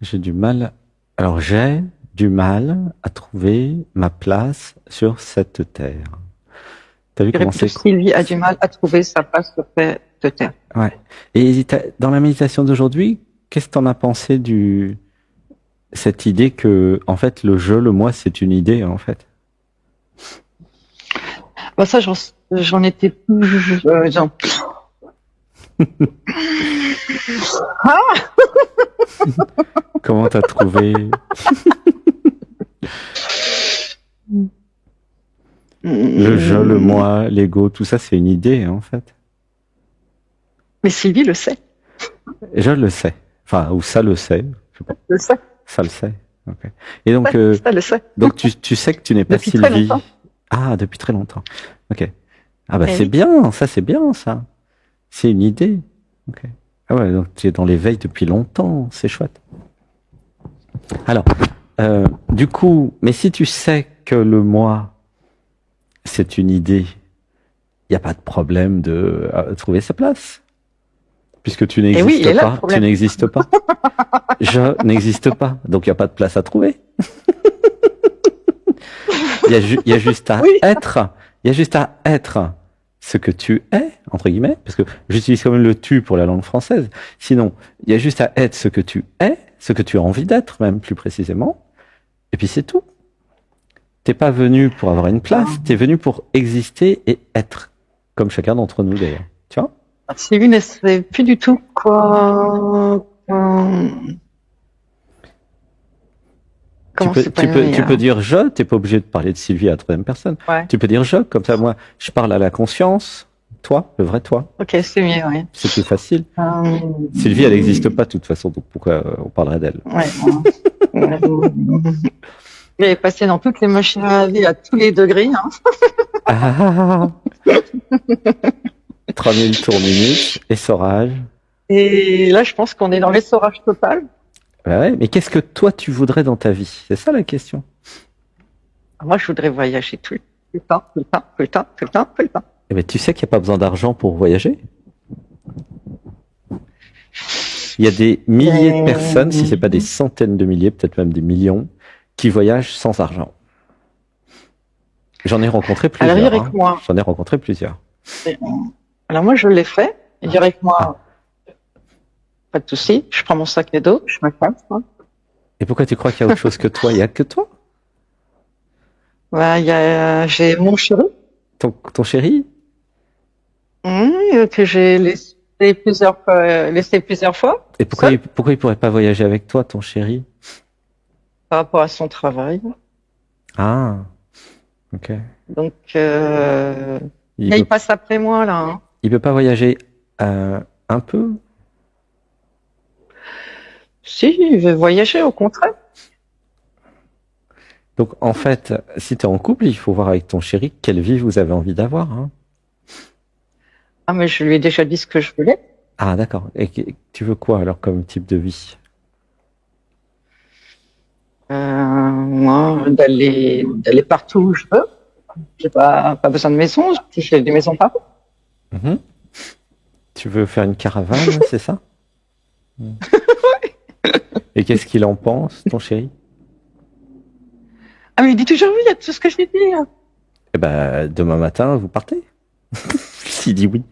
J'ai du mal. Alors, j'ai du mal à trouver ma place sur cette terre. T'as vu Je dirais comment plutôt c'est? Sylvie a du mal à trouver sa place sur cette terre. Ouais. Et dans la méditation d'aujourd'hui, qu'est-ce que t'en as pensé cette idée que, en fait, le je, le moi, c'est une idée, en fait? Bah ça, j'en étais plus. Genre, Comment t'as trouvé le je, le moi, l'ego, tout ça, c'est une idée, en fait. mais Sylvie le sait. Et je le sais. Enfin, ou ça le sait. Je sais pas. Le sait. Ça le sait. Ok. Et donc, Ouais, ça le sait. tu sais que tu n'es pas Depuis très Sylvie. longtemps. Ah, depuis très longtemps. Ok. Ah bah Eh c'est oui. bien, ça c'est bien ça. C'est une idée. Ok. Ah ouais, donc tu es dans l'éveil depuis longtemps, c'est chouette. Alors, du coup, mais si tu sais que le moi, c'est une idée, il n'y a pas de problème de trouver sa place. Puisque tu Et oui, il n'existes est là le pas, tu problème. n'existes pas. Je n'existe pas, donc il n'y a pas de place à trouver. Il y a juste à Oui. être. Il y a juste à être ce que tu es, entre guillemets, parce que j'utilise quand même le tu pour la langue française. Sinon, il y a juste à être ce que tu es, ce que tu as envie d'être, même plus précisément. Et puis c'est tout. T'es pas venu pour avoir une place, t'es venu pour exister et être. Comme chacun d'entre nous d'ailleurs. Tu vois? Sylvie ne sait plus du tout quoi. Comment c'est pas Tu peux dire je, t'es pas obligé de parler de Sylvie à la troisième personne. Ouais. Tu peux dire je, comme ça moi, je parle à la conscience, toi, le vrai toi. Ok, c'est mieux, oui. C'est plus facile. Sylvie, elle n'existe pas de toute façon, donc pourquoi on parlerait d'elle? Ouais. Il est passé dans toutes les machines à laver à tous les degrés. Hein. Ah, 3000 tours minutes, essorage. Et là, je pense qu'on est dans l'essorage total. Bah ouais, mais qu'est-ce que toi tu voudrais dans ta vie? C'est ça la question. Moi, je voudrais voyager tout le temps, tout le temps, tout le temps, tout le temps, tout le temps. Eh ben, tu sais qu'il n'y a pas besoin d'argent pour voyager? Il y a des milliers de personnes, si c'est pas des centaines de milliers, peut-être même des millions, qui voyagent sans argent. J'en ai rencontré Alors, il y plusieurs. aurait que moi. J'en ai rencontré plusieurs. Alors, moi, je l'ai fait. Il y aurait que moi. Pas de souci. Je prends mon sac à dos, je me casse. Hein. Et pourquoi tu crois qu'il y a autre chose que toi? Il y a que toi? Ouais, j'ai mon chéri Ton chéri? que j'ai laissé plusieurs fois Et seul pourquoi il pourrait pas voyager avec toi, ton chéri? par rapport à son travail. Ah, ok. Donc, Il là, il veut, passe après moi, là. Hein. il veut pas voyager un peu? Si, il veut voyager, au contraire. Donc en fait, si tu es en couple, il faut voir avec ton chéri quelle vie vous avez envie d'avoir. Hein. Ah, mais je lui ai déjà dit ce que je voulais. Ah d'accord. Et tu veux quoi alors comme type de vie? Moi, d'aller partout où je veux. J'ai pas besoin de maison, j'ai des maisons partout. Mhm. Tu veux faire une caravane, c'est ça? Et qu'est-ce qu'il en pense, ton chéri? Ah, mais il dit toujours oui à tout ce que je lui dis. Hein. Eh ben, demain matin, vous partez? S'il dit oui.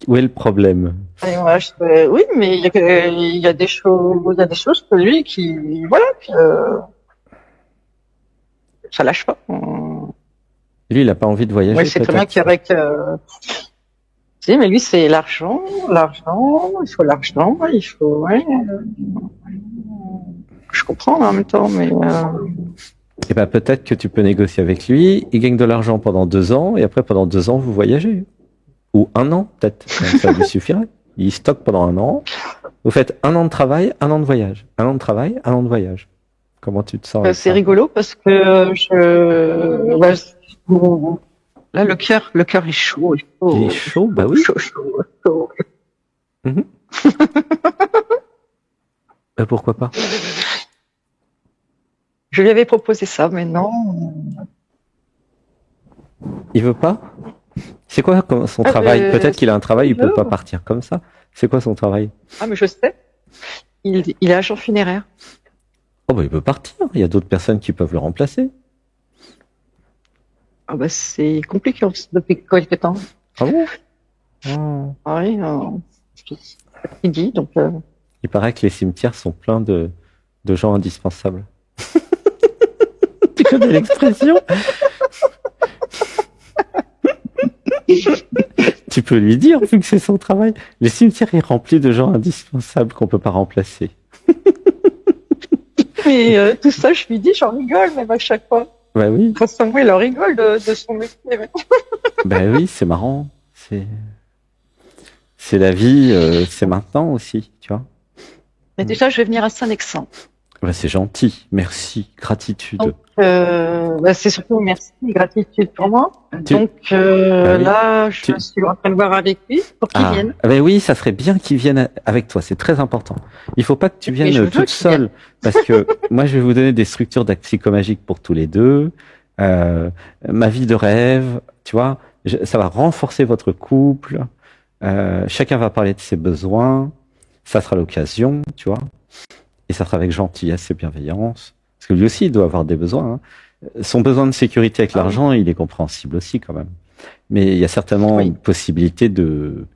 Où est le problème? Et moi, je fais, oui, mais il y a des choses que lui qui, voilà, ça lâche pas. Lui, il n'a pas envie de voyager, Moi, c'est très bien peut-être. qu'il y aurait que, si, mais lui, c'est l'argent, il faut, ouais, je comprends en même temps, mais, Eh ben, peut-être que tu peux négocier avec lui. Il gagne de l'argent pendant 2 ans, et après, pendant 2 ans, vous voyagez. Ou 1 an, peut-être. Ça lui suffirait. Il stocke pendant 1 an. Vous faites 1 an de travail, 1 an de voyage. 1 an de travail, 1 an de voyage. Comment tu te sens avec c'est ça? rigolo parce que ouais, là, le cœur est chaud, Il est chaud, bah oui. chaud. Mhm. Pourquoi pas? Je lui avais proposé ça, mais non. Il veut pas? C'est quoi son travail? Peut-être qu'il a un travail, il peut pas partir comme ça. C'est quoi son travail? Ah, mais je sais. Il est agent funéraire. Oh bah il peut partir, il y a d'autres personnes qui peuvent le remplacer. Ah bah c'est compliqué depuis quelques temps. Ah bon? Oh. Ah oui, c'est ce qu'il dit, donc Il paraît que les cimetières sont pleins de gens indispensables. Tu connais l'expression? Tu peux lui dire, vu que c'est son travail. Les cimetières est rempli de gens indispensables qu'on peut pas remplacer. mais tout ça, je lui dis, j'en rigole même à chaque fois. Bah oui, Récemment, il en rigole de son métier. bah oui, c'est marrant. C'est la vie, c'est maintenant aussi, tu vois. Mais déjà, je vais venir à Saint-Alexandre. Bah, c'est gentil, merci, gratitude. Donc, bah, c'est surtout merci, gratitude pour moi. Tu- Donc Bah oui. là, je suis en train de voir avec lui pour qu'il vienne. Ben oui, ça serait bien qu'il vienne avec toi, c'est très important. Il faut pas que tu Mais je viennes veux toute qu'il seule, parce que moi je vais vous donner des structures d'actes psychomagiques pour tous les deux, ma vie de rêve, tu vois, ça va renforcer votre couple, chacun va parler de ses besoins, ça sera l'occasion, tu vois, et ça sera avec gentillesse et bienveillance, parce que lui aussi il doit avoir des besoins, hein. Son besoin de sécurité avec l'argent, il est compréhensible aussi quand même. Mais il y a certainement Oui. une possibilité de,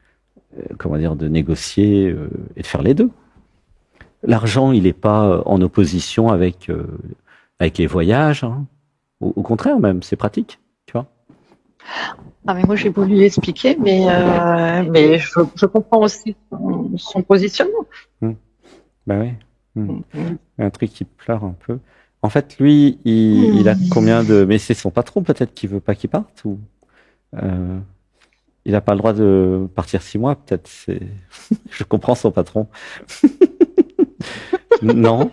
comment dire, de négocier et de faire les deux. L'argent, il n'est pas en opposition avec avec les voyages. Hein. Au contraire même, c'est pratique, tu vois. Ah, mais moi, j'ai voulu lui expliquer, mais je comprends aussi son positionnement. Bah oui. Un truc qui te pleure un peu. En fait, lui, il a combien de... Mais c'est son patron peut-être qui veut pas qu'il parte ou il n'a pas le droit de partir 6 mois peut-être. C'est... Je comprends son patron. Non.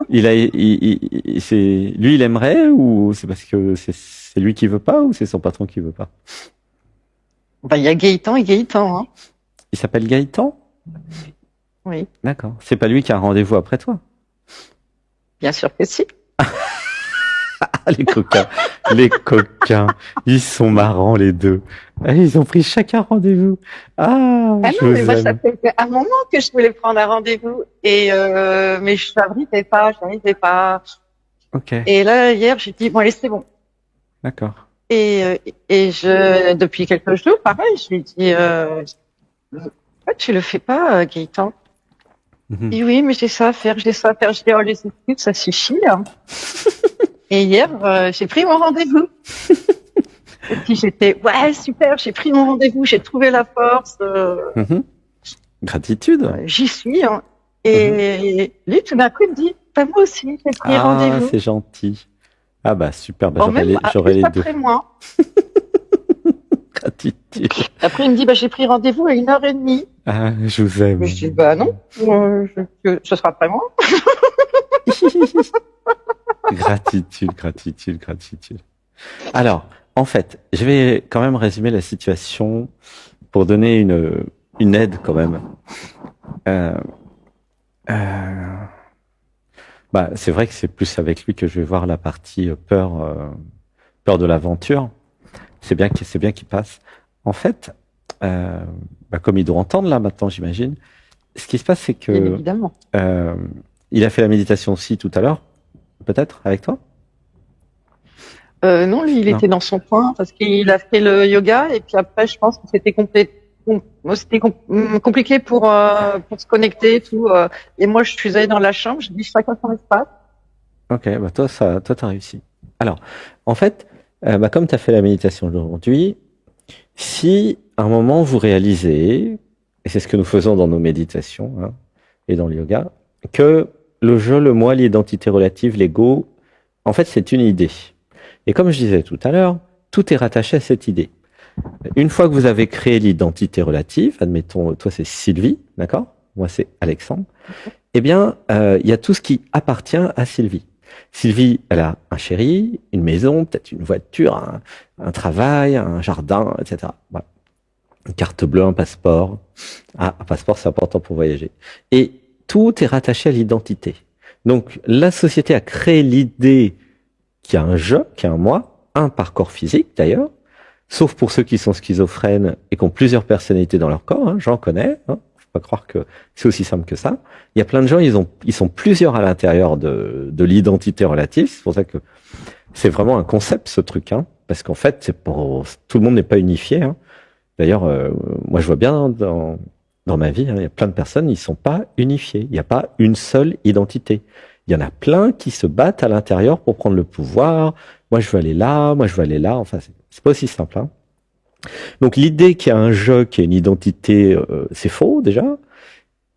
C'est lui, il aimerait ou c'est parce que c'est lui qui veut pas ou c'est son patron qui veut pas? Ben, il y a Gaëtan et Gaëtan, hein. Il s'appelle Gaëtan? Oui, D'accord. C'est pas lui qui a un rendez-vous après toi? bien sûr que si. Ah, les coquins, ils sont marrants les deux. Ah, ils ont pris chacun rendez-vous. Ah, Ah je non, mais vous moi, ça aime. fait un moment que je voulais prendre un rendez-vous mais je n'arrivais pas. Ok, Et là, hier, j'ai dit, bon, allez, c'est bon. d'accord. Depuis quelques jours, pareil, je lui ai dit, pourquoi tu le fais pas, Gaëtan? Mhm. Et oui, mais j'ai ça à faire, j'ai ça à faire. Je dis, oh, les études, ça suffit, hein. Et hier, j'ai pris mon rendez-vous. Et puis j'étais, ouais, super, j'ai pris mon rendez-vous, j'ai trouvé la force, Mhm. Gratitude. j'y suis, hein. Et lui, tout d'un coup, il me dit, bah, moi aussi, j'ai pris Ah, rendez-vous. c'est gentil. Ah bah super, bah, En même, j'aurai juste les deux. après moi. Gratitude. Après, il me dit, bah, j'ai pris rendez-vous à 1h30. Ah, je vous aime. Je dis, bah, non, ce sera après moi. Gratitude, gratitude, gratitude. Alors, en fait, je vais quand même résumer la situation pour donner une aide quand même. Euh, bah, c'est vrai que c'est plus avec lui que je vais voir la partie peur de l'aventure. C'est bien qu'il passe. En fait, bah, comme il doit entendre là maintenant, j'imagine. Ce qui se passe, c'est Bien que évidemment. il a fait la méditation aussi tout à l'heure, peut-être avec toi. Non, lui, il Non. était dans son coin parce qu'il a fait le yoga et puis après, je pense que c'était compliqué pour se connecter et tout. Et moi, je suis allée dans la chambre, je dis chacun son espace. Ok, bah toi, t'as réussi. Alors, en fait, bah, comme tu as fait la méditation aujourd'hui, si à un moment vous réalisez, et c'est ce que nous faisons dans nos méditations hein, et dans le yoga, que le je, le moi, l'identité relative, l'ego, en fait, c'est une idée. Et comme je disais tout à l'heure, tout est rattaché à cette idée. Une fois que vous avez créé l'identité relative, admettons, toi c'est Sylvie, d'accord? Moi c'est Alexandre. Eh bien, il y a tout ce qui appartient à Sylvie. Sylvie, elle a un chéri, une maison, peut-être une voiture, un travail, un jardin, etc. Voilà. Une carte bleue, un passeport. Ah, un passeport, c'est important pour voyager. Et tout est rattaché à l'identité. Donc, la société a créé l'idée qu'il y a un je, qu'il y a un moi, un par corps physique d'ailleurs, sauf pour ceux qui sont schizophrènes et qui ont plusieurs personnalités dans leur corps, hein, j'en connais, hein, pas croire que c'est aussi simple que ça. Il y a plein de gens, ils sont plusieurs à l'intérieur de l'identité relative. C'est pour ça que c'est vraiment un concept, ce truc, hein. Parce qu'en fait, tout le monde n'est pas unifié, hein. D'ailleurs, moi, je vois bien dans ma vie, hein, il y a plein de personnes, ils sont pas unifiés. Il n'y a pas une seule identité. Il y en a plein qui se battent à l'intérieur pour prendre le pouvoir. Moi, je veux aller là, moi, je veux aller là. Enfin, c'est pas aussi simple, hein. Donc, l'idée qu'il y a un je, qui a une identité, c'est faux, déjà.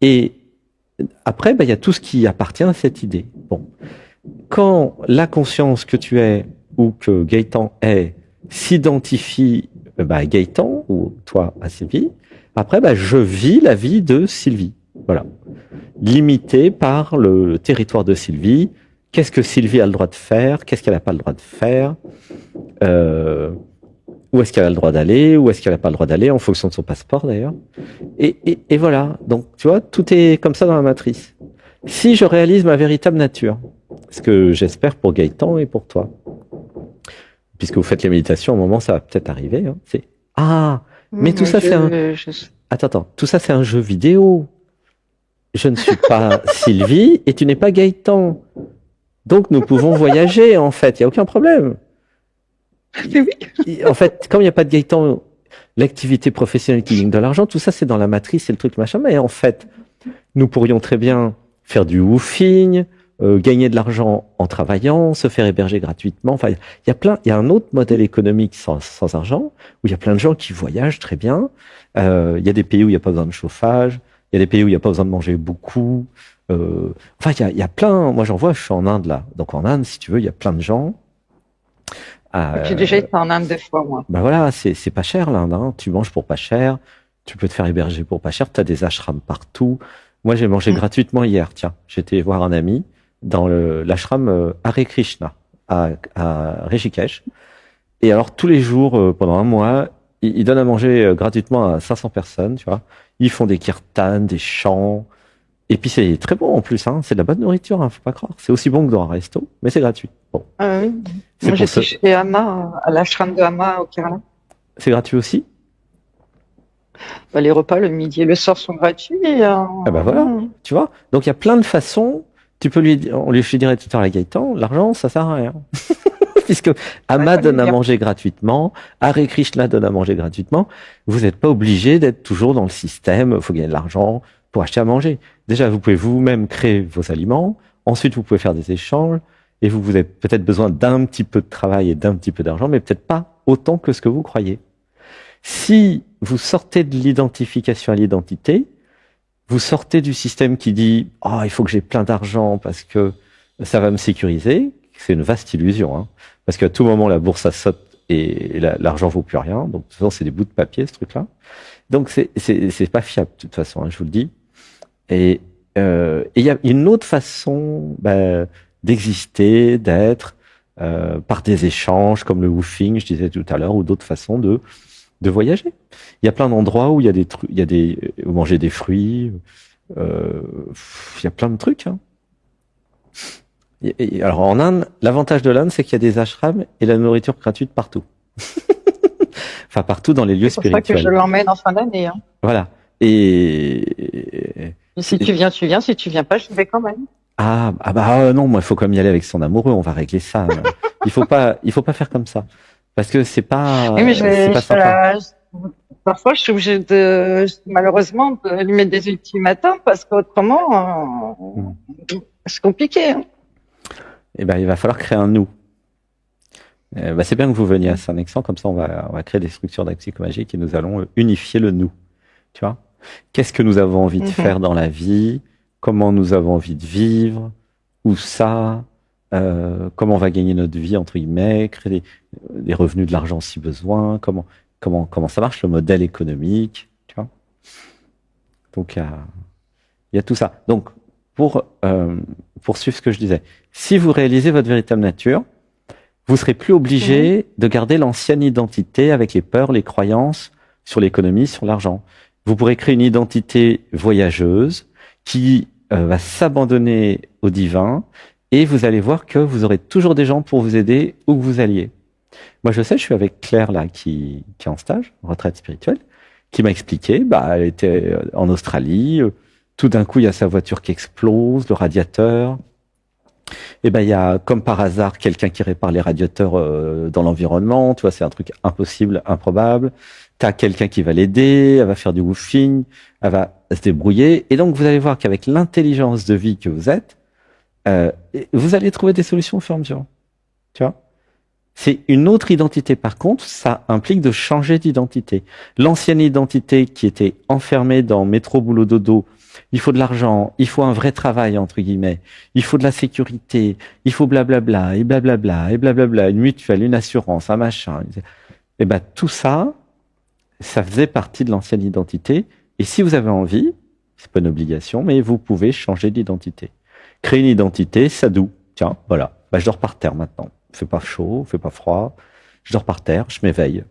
Et après, il y a tout ce qui appartient à cette idée. Bon. Quand la conscience que tu es ou que Gaëtan est s'identifie à Gaëtan ou toi à Sylvie, après, je vis la vie de Sylvie. Voilà. Limité par le territoire de Sylvie. Qu'est-ce que Sylvie a le droit de faire? Qu'est-ce qu'elle n'a pas le droit de faire? Où est-ce qu'elle a le droit d'aller? Où est-ce qu'elle n'a pas le droit d'aller? En fonction de son passeport, d'ailleurs. Et voilà. Donc, tu vois, tout est comme ça dans la matrice. Si je réalise ma véritable nature, ce que j'espère pour Gaëtan et pour toi, puisque vous faites les méditations, au moment, ça va peut-être arriver, hein, c'est « Ah, mais tout ça, c'est un... » Attends, tout ça, c'est un jeu vidéo. Je ne suis pas Sylvie et tu n'es pas Gaëtan. Donc, nous pouvons voyager, en fait. Il n'y a aucun problème. En fait, comme il n'y a pas de Gaëtan, l'activité professionnelle qui gagne de l'argent, tout ça, c'est dans la matrice, c'est le truc machin. Mais en fait, nous pourrions très bien faire du woofing, gagner de l'argent en travaillant, se faire héberger gratuitement. Enfin, il y a un autre modèle économique sans argent, où il y a plein de gens qui voyagent très bien. Il y a des pays où il n'y a pas besoin de chauffage, il y a des pays où il n'y a pas besoin de manger beaucoup. Enfin, il y a plein. Moi, j'en vois. Je suis en Inde là. Donc en Inde, si tu veux, il y a plein de gens. J'ai déjà été en Inde 2 fois, moi. Voilà, c'est pas cher l'Inde, hein. Tu manges pour pas cher, tu peux te faire héberger pour pas cher, tu as des ashrams partout. Moi, j'ai mangé gratuitement hier, tiens. J'étais voir un ami dans l'ashram Hare Krishna à Rishikesh. Et alors, tous les jours, pendant un mois, ils donnent à manger gratuitement à 500 personnes, tu vois. Ils font des kirtans, des chants. Et puis, c'est très bon en plus, hein. C'est de la bonne nourriture, hein, faut pas croire. C'est aussi bon que dans un resto, mais c'est gratuit. Bon. Oui. Moi, j'étais chez Amma, à l'ashram de Amma au Kerala. C'est gratuit aussi? Les repas le midi et le soir sont gratuits. Voilà, tu vois. Donc il y a plein de façons. Je dirais tout à l'heure à Gaëtan, l'argent, ça sert à rien. Puisque Amma donne à manger gratuitement, Hare Krishna donne à manger gratuitement. Vous n'êtes pas obligé d'être toujours dans le système, il faut gagner de l'argent pour acheter à manger. Déjà, vous pouvez vous-même créer vos aliments. Ensuite, vous pouvez faire des échanges. Et vous avez peut-être besoin d'un petit peu de travail et d'un petit peu d'argent, mais peut-être pas autant que ce que vous croyez. Si vous sortez de l'identification à l'identité, vous sortez du système qui dit « Oh, il faut que j'ai plein d'argent parce que ça va me sécuriser », c'est une vaste illusion, hein, parce qu'à tout moment, la bourse, ça saute et l'argent vaut plus rien. Donc, de toute façon, c'est des bouts de papier, ce truc-là. Donc, c'est pas fiable, de toute façon, hein, je vous le dis. Et il y a une autre façon d'exister, d'être, par des échanges, comme le woofing, je disais tout à l'heure, ou d'autres façons de voyager. Il y a plein d'endroits où où manger des fruits, il y a plein de trucs, hein. Alors en Inde, l'avantage de l'Inde, c'est qu'il y a des ashrams et la nourriture gratuite partout. Enfin, partout dans les lieux spirituels. C'est pour ça que je l'emmène en fin d'année, hein. Voilà. Et si tu viens, tu viens. Si tu viens pas, je vais quand même. Non, moi, il faut quand même y aller avec son amoureux. On va régler ça. il faut pas faire comme ça. Parce que c'est pas, oui, mais c'est pas sympa. Parfois, je suis obligée malheureusement, de lui mettre des ultimatums parce qu'autrement, c'est compliqué, hein. Il va falloir créer un nous. C'est bien que vous veniez à Saint-Nexan, comme ça on va créer des structures d'axicomagique et nous allons unifier le nous. Tu vois? Qu'est-ce que nous avons envie de faire dans la vie? Comment nous avons envie de vivre? Où ça? Comment on va gagner notre vie, entre guillemets, créer des revenus, de l'argent si besoin? Comment ça marche, le modèle économique? Tu vois? Donc il y a tout ça. Donc pour poursuivre ce que je disais, si vous réalisez votre véritable nature, vous serez plus obligé de garder l'ancienne identité avec les peurs, les croyances sur l'économie, sur l'argent. Vous pourrez créer une identité voyageuse qui va s'abandonner au divin et vous allez voir que vous aurez toujours des gens pour vous aider où que vous alliez. Moi, je sais, je suis avec Claire là qui est en stage, en retraite spirituelle, qui m'a expliqué, elle était en Australie, tout d'un coup, il y a sa voiture qui explose, le radiateur. Et il y a, comme par hasard, quelqu'un qui répare les radiateurs dans l'environnement. Tu vois, c'est un truc impossible, improbable. T'as quelqu'un qui va l'aider, elle va faire du woofing, elle va se débrouiller. Et donc, vous allez voir qu'avec l'intelligence de vie que vous êtes, vous allez trouver des solutions au fur et à mesure. Tu vois? C'est une autre identité. Par contre, ça implique de changer d'identité. L'ancienne identité qui était enfermée dans métro, boulot, dodo, il faut de l'argent, il faut un vrai travail, entre guillemets, il faut de la sécurité, il faut blablabla, et blablabla, et blablabla, une mutuelle, une assurance, un machin. Et tout ça, ça faisait partie de l'ancienne identité. Et si vous avez envie, c'est pas une obligation, mais vous pouvez changer d'identité. Créer une identité, sadou. Tiens, voilà. Je dors par terre maintenant. Il fait pas chaud, il fait pas froid. Je dors par terre, je m'éveille.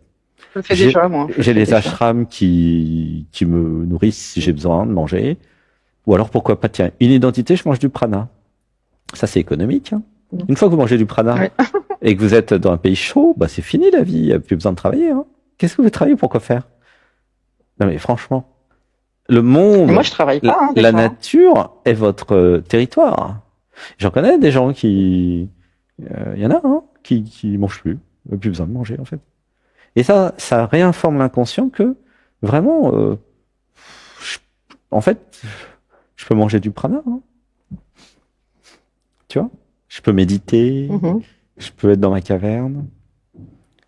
Je le fais déjà, moi. J'ai les ashrams qui me nourrissent si j'ai besoin de manger. Ou alors, pourquoi pas, tiens, une identité, je mange du prana. Ça, c'est économique. Hein. Une fois que vous mangez du prana et que vous êtes dans un pays chaud, c'est fini la vie. Il n'y a plus besoin de travailler. Hein. Qu'est-ce que vous travaillez pour quoi faire? Non, mais franchement, le monde, moi, je travaille pas, la nature est votre territoire. J'en connais des gens qui... Il y en a qui mangent plus. Ils n'ont plus besoin de manger, en fait. Et ça réinforme l'inconscient que, vraiment, en fait, je peux manger du prana. Hein. Tu vois? Je peux méditer. Je peux être dans ma caverne.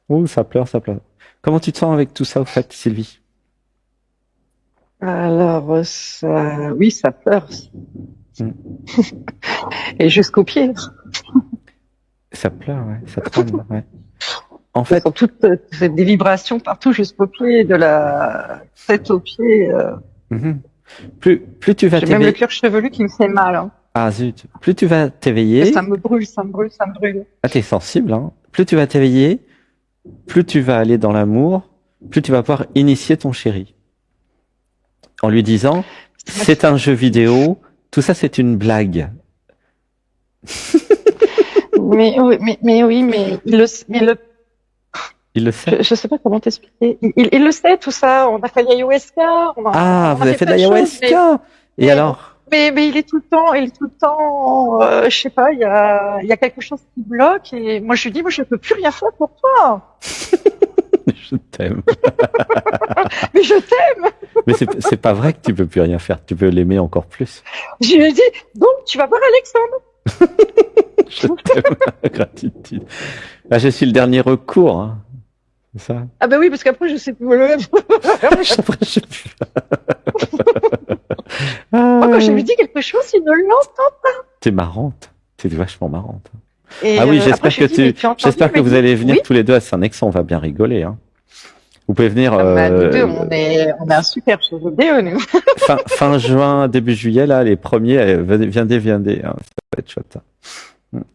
Oh, ça pleure, ça pleure. Comment tu te sens avec tout ça, au fait, Sylvie? Alors, oui, ça pleure. Et jusqu'aux pieds. Ça pleure, ouais. Ça tremble, ouais. En fait, toutes des vibrations partout jusqu'aux pieds, de la tête aux pieds. Plus tu vas t'éveiller. J'ai même le cuir chevelu qui me fait mal. Hein. Ah zut. Plus tu vas t'éveiller. Ça me brûle, ça me brûle, ça me brûle. Ah, t'es sensible, hein. Plus tu vas t'éveiller, plus tu vas aller dans l'amour, plus tu vas pouvoir initier ton chéri. En lui disant, c'est un jeu vidéo, tout ça c'est une blague. mais il le sait. Je sais pas comment t'expliquer. Il le sait, tout ça. On a fait l'ayahuasca. Vous avez fait de l'ayahuasca. Et alors? Mais il est tout le temps, je sais pas, il y a quelque chose qui bloque et moi je lui dis, moi je peux plus rien faire pour toi. Je t'aime. Mais je t'aime. Mais c'est pas vrai que tu peux plus rien faire. Tu peux l'aimer encore plus. Je lui ai dit, donc tu vas voir Alexandre. Je t'aime. Gratitude. Là, je suis le dernier recours. Hein. C'est ça? Ah ben oui, parce qu'après je sais plus. Après, je sais plus. Moi, quand je lui dis quelque chose, il ne l'entend pas. T'es marrante. T'es vachement marrante. Et oui, j'espère que vous allez venir tous les deux à Saint-Nex. On va bien rigoler. Hein. Vous pouvez venir. Nous deux, on est un super jeu vidéo, nous. fin juin, début juillet, là, les premiers, viendez. Hein. Ça va être chouette.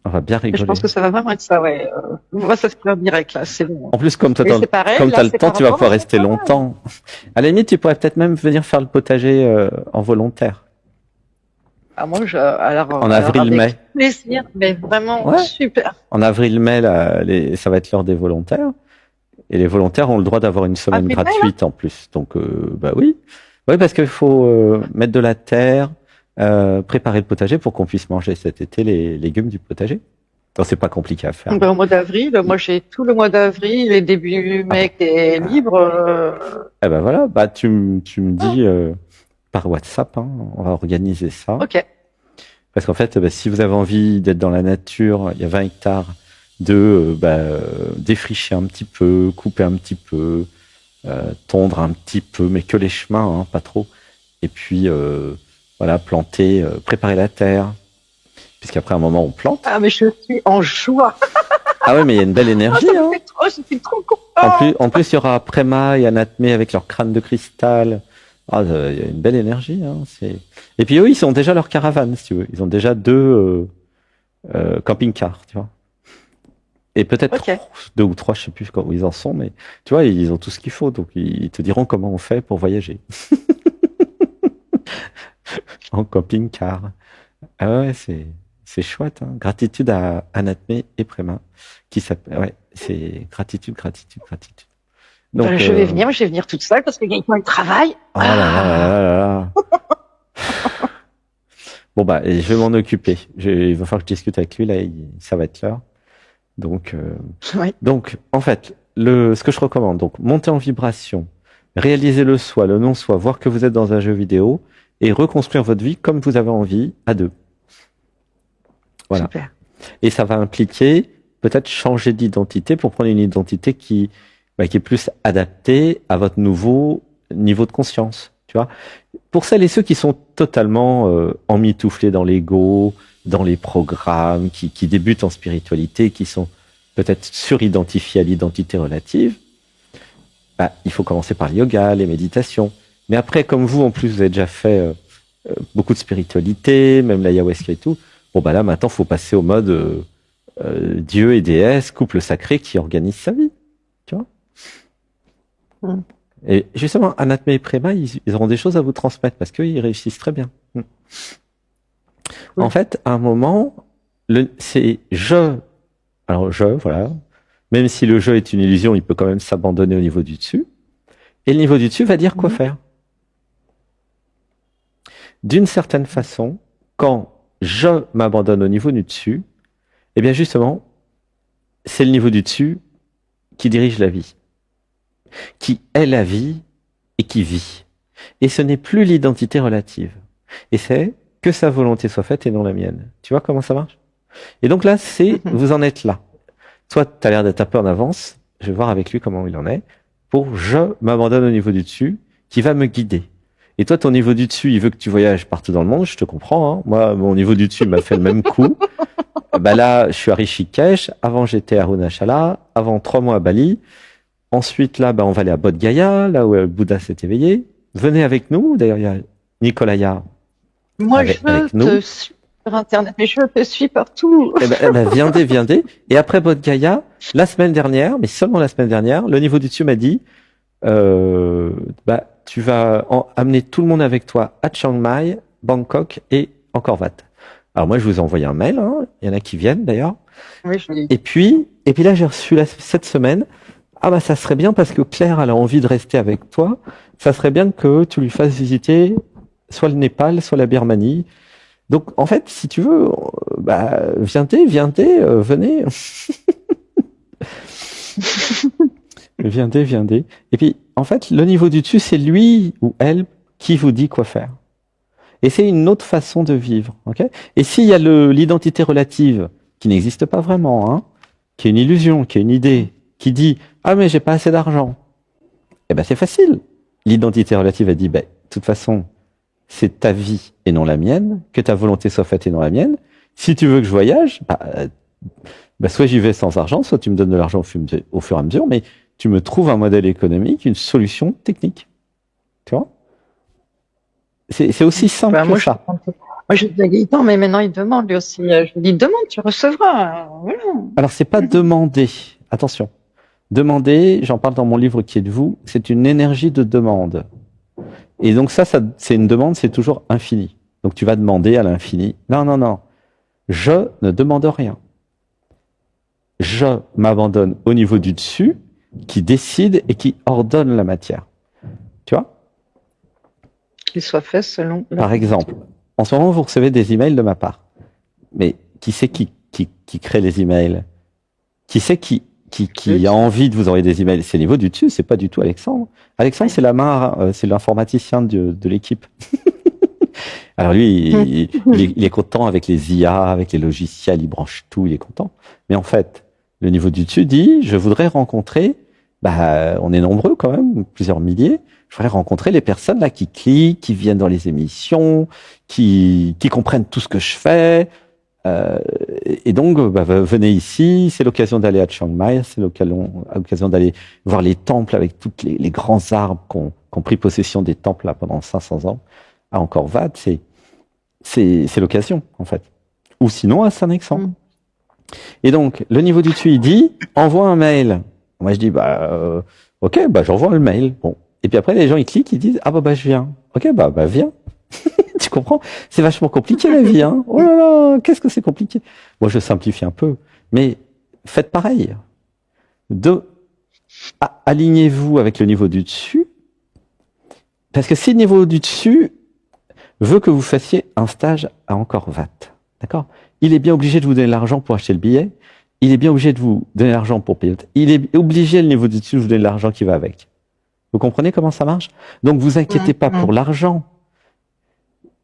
On va bien rigoler. Je pense que ça va vraiment être ça, ouais. On va s'inscrire direct, là, c'est bon. En plus, comme toi, t'as le temps, tu vas pouvoir rester longtemps. À la limite, tu pourrais peut-être même venir faire le potager en volontaire. Ah, moi, en avril-mai. Plaisir, mais vraiment super. En avril-mai, ça va être l'heure des volontaires. Et les volontaires ont le droit d'avoir une semaine gratuite en plus. Donc, oui. Oui, parce qu'il faut mettre de la terre, préparer le potager pour qu'on puisse manger cet été les légumes du potager. Donc, c'est pas compliqué à faire. Au mois d'avril, moi, j'ai tout le mois d'avril et début mai qui est libre. Eh ben voilà, tu me dis par WhatsApp, hein, on va organiser ça. Ok. Parce qu'en fait, si vous avez envie d'être dans la nature, il y a 20 hectares défricher un petit peu, couper un petit peu, tondre un petit peu, mais que les chemins, hein, pas trop. Et puis, planter, préparer la terre. Puisqu'après un moment, on plante. Ah, mais je suis en joie. Ah ouais, mais il y a une belle énergie. Je suis trop content. En plus, il y aura Préma et Anatmé avec leur crâne de cristal. Il y a une belle énergie. Hein, Et puis eux, ils ont déjà leur caravane, si tu veux. Ils ont déjà 2 camping-cars, tu vois. Et peut-être 2 ou 3, je sais plus où ils en sont, mais tu vois, ils ont tout ce qu'il faut, donc ils te diront comment on fait pour voyager. En camping-car. Ah ouais, c'est chouette. Hein. Gratitude à Anatmé et Préma, qui s'appelle. Ouais, c'est gratitude. Donc, je vais venir toute seule parce que Gaëtan, il travaille. oh là là là là là. Bon, bah, je vais m'en occuper. Il va falloir que je discute avec lui, là, ça va être l'heure. Donc, Oui. donc, en fait, ce que je recommande, donc, monter en vibration, réaliser le soi, le non-soi, voir que vous êtes dans un jeu vidéo et reconstruire votre vie comme vous avez envie à deux. Voilà. Super. Et ça va impliquer peut-être changer d'identité pour prendre une identité qui est plus adaptée à votre nouveau niveau de conscience. Tu vois, pour celles et ceux qui sont totalement emmitouflés dans l'ego, dans les programmes, qui débutent en spiritualité, qui sont peut-être suridentifiés à l'identité relative, il faut commencer par le yoga, les méditations. Mais après, comme vous, en plus, vous avez déjà fait beaucoup de spiritualité, même l'ayahuasca et tout, bon, là, maintenant, il faut passer au mode Dieu et déesse, couple sacré qui organise sa vie. Tu vois. Et justement, Anatmé et Préma, ils auront des choses à vous transmettre parce qu'ils réussissent très bien. En fait, à un moment, c'est je. Alors, voilà. Même si le jeu est une illusion, il peut quand même s'abandonner au niveau du dessus. Et le niveau du dessus va dire quoi faire. D'une certaine façon, quand je m'abandonne au niveau du dessus, eh bien justement, c'est le niveau du dessus qui dirige la vie, qui est la vie et qui vit. Et ce n'est plus l'identité relative. Et c'est que sa volonté soit faite et non la mienne. Tu vois comment ça marche? Et donc là, vous en êtes là. Toi, tu as l'air d'être un peu en avance. Je vais voir avec lui comment il en est. Pour je m'abandonne au niveau du dessus, qui va me guider. Et toi, ton niveau du dessus, il veut que tu voyages partout dans le monde. Je te comprends. Hein. Moi, mon niveau du dessus m'a fait le même coup. Là, je suis à Rishikesh. Avant, j'étais à Arunachala. Avant, 3 mois à Bali. Ensuite, là, on va aller à Bodh Gaya, là où le Bouddha s'est éveillé. Venez avec nous. D'ailleurs, il y a Nicolaya. Moi, je te suis sur Internet, mais je te suis partout. Viendez. Et après Bodh Gaya, la semaine dernière, mais seulement la semaine dernière, le niveau du dessus m'a dit, tu vas amener tout le monde avec toi à Chiang Mai, Bangkok et Angkor Wat. Alors moi, je vous ai envoyé un mail. Hein. Il y en a qui viennent d'ailleurs. Oui, je l'ai. Et puis là, j'ai reçu cette semaine. Ça serait bien parce que Claire, elle a envie de rester avec toi. Ça serait bien que tu lui fasses visiter soit le Népal, soit la Birmanie. Donc, en fait, si tu veux, venez. Viendez. Et puis, en fait, le niveau du dessus, c'est lui ou elle qui vous dit quoi faire. Et c'est une autre façon de vivre. Okay, et s'il y a l'identité relative qui n'existe pas vraiment, hein, qui est une illusion, qui est une idée, qui dit « Ah, mais j'ai pas assez d'argent », c'est facile. L'identité relative a dit « de toute façon, c'est ta vie et non la mienne, que ta volonté soit faite et non la mienne. Si tu veux que je voyage, soit j'y vais sans argent, soit tu me donnes de l'argent au fur et à mesure, mais tu me trouves un modèle économique, une solution technique. » Tu vois? C'est aussi simple que ça. Moi, je dis à Gaëtan, mais maintenant il demande lui aussi. Je lui dis, demande, tu recevras. Voilà. Alors, c'est pas demander. Attention. Demander, j'en parle dans mon livre qui est de vous, c'est une énergie de demande. Et donc ça c'est une demande, c'est toujours infini. Donc tu vas demander à l'infini. Non. Je ne demande rien. Je m'abandonne au niveau du dessus, qui décide et qui ordonne la matière. Tu vois? Qu'il soit fait selon... Par exemple, en ce moment, vous recevez des emails de ma part. Mais qui c'est qui crée les emails? Qui c'est qui a envie de vous envoyer des emails? C'est le niveau du dessus, c'est pas du tout Alexandre. Alexandre, c'est la main, c'est l'informaticien de l'équipe. Alors lui, il est content avec les IA, avec les logiciels, il branche tout, il est content. Mais en fait, le niveau du dessus dit, je voudrais rencontrer, on est nombreux quand même, plusieurs milliers, je voudrais rencontrer les personnes là qui cliquent, qui viennent dans les émissions, qui comprennent tout ce que je fais. Et donc, venez ici, c'est l'occasion d'aller à Chiang Mai, c'est l'occasion d'aller voir les temples avec tous les grands arbres qui ont pris possession des temples là pendant 500 ans. À Angkor Wat, c'est l'occasion, en fait. Ou sinon, à Saint-Nexan. Et donc, le niveau du dessus, il dit, envoie un mail. Moi, je dis, ok, j'envoie le mail. Bon. Et puis après, les gens, ils cliquent, ils disent, je viens. Ok, viens. Tu comprends? C'est vachement compliqué, la vie, hein. Oh là là, qu'est-ce que c'est compliqué. Moi, je simplifie un peu. Mais faites pareil. alignez-vous avec le niveau du dessus, parce que si le niveau du dessus veut que vous fassiez un stage à Angkor Wat, d'accord? Il est bien obligé de vous donner l'argent pour acheter le billet, il est bien obligé de vous donner l'argent pour payer, il est obligé, le niveau du dessus, de vous donner l'argent qui va avec. Vous comprenez comment ça marche? Donc vous inquiétez pas pour l'argent.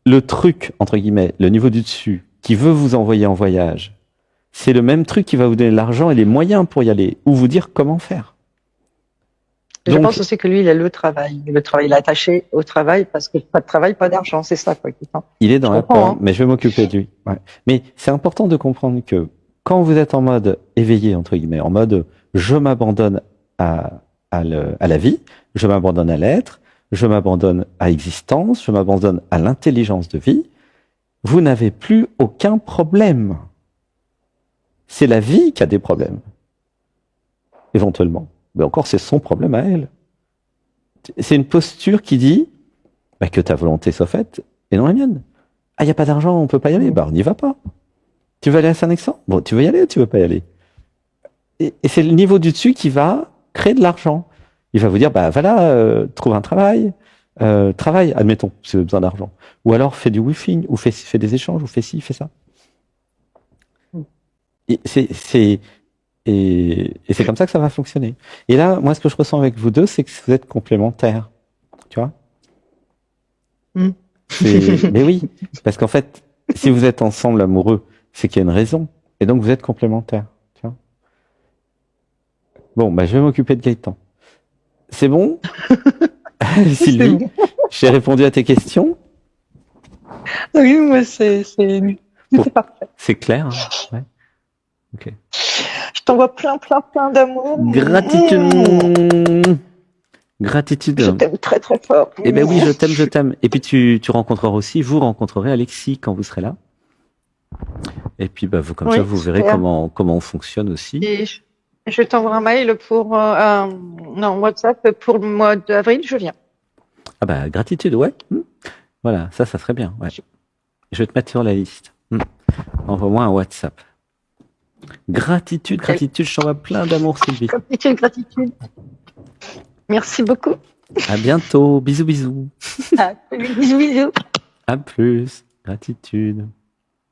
Le truc, entre guillemets, le niveau du dessus, qui veut vous envoyer en voyage, c'est le même truc qui va vous donner l'argent et les moyens pour y aller, ou vous dire comment faire. Je pense aussi que lui, il a le travail. Il est attaché au travail parce que pas de travail, pas d'argent. C'est ça, quoi. Il est dans la pomme, mais je vais m'occuper de lui. Ouais. Mais c'est important de comprendre que quand vous êtes en mode éveillé, entre guillemets, en mode je m'abandonne à la vie, je m'abandonne à l'être, je m'abandonne à l'existence, je m'abandonne à l'intelligence de vie, vous n'avez plus aucun problème. C'est la vie qui a des problèmes, éventuellement. Mais encore, c'est son problème à elle. C'est une posture qui dit que ta volonté soit faite et non la mienne. Ah, il n'y a pas d'argent, on ne peut pas y aller. On n'y va pas. Tu veux aller à Saint-Nexan? Bon, tu veux y aller ou tu ne veux pas y aller? Et c'est le niveau du dessus qui va créer de l'argent. Il va vous dire, voilà, trouve un travail. Travaille, admettons, si vous avez besoin d'argent. Ou alors, fais du wifi, ou fais des échanges, ou fais ci, fais ça. Et c'est comme ça que ça va fonctionner. Et là, moi, ce que je ressens avec vous deux, c'est que vous êtes complémentaires. Tu vois? Mais oui, parce qu'en fait, si vous êtes ensemble amoureux, c'est qu'il y a une raison. Et donc, vous êtes complémentaires. Tu vois? Bon, je vais m'occuper de Gaëtan. C'est bon? Sylvie, j'ai répondu à tes questions? Oui, moi, c'est parfait. C'est clair, hein? Ouais. Ok. Je t'envoie plein d'amour. Gratitude. Gratitude. Je t'aime très très fort. Eh ben oui, je t'aime. Et puis tu rencontreras aussi, vous rencontrerez Alexis quand vous serez là. Et puis vous comme ça, vous verrez comment on fonctionne aussi. Et je t'envoie un mail pour WhatsApp pour le mois d'avril, je viens. Ah gratitude, ouais. Voilà, ça serait bien. Ouais. Je vais te mettre sur la liste. Envoie-moi un WhatsApp. Gratitude, je t'envoie plein d'amour, Sylvie. Gratitude. Merci beaucoup. À bientôt. Bisous. Bisous. À plus. Gratitude.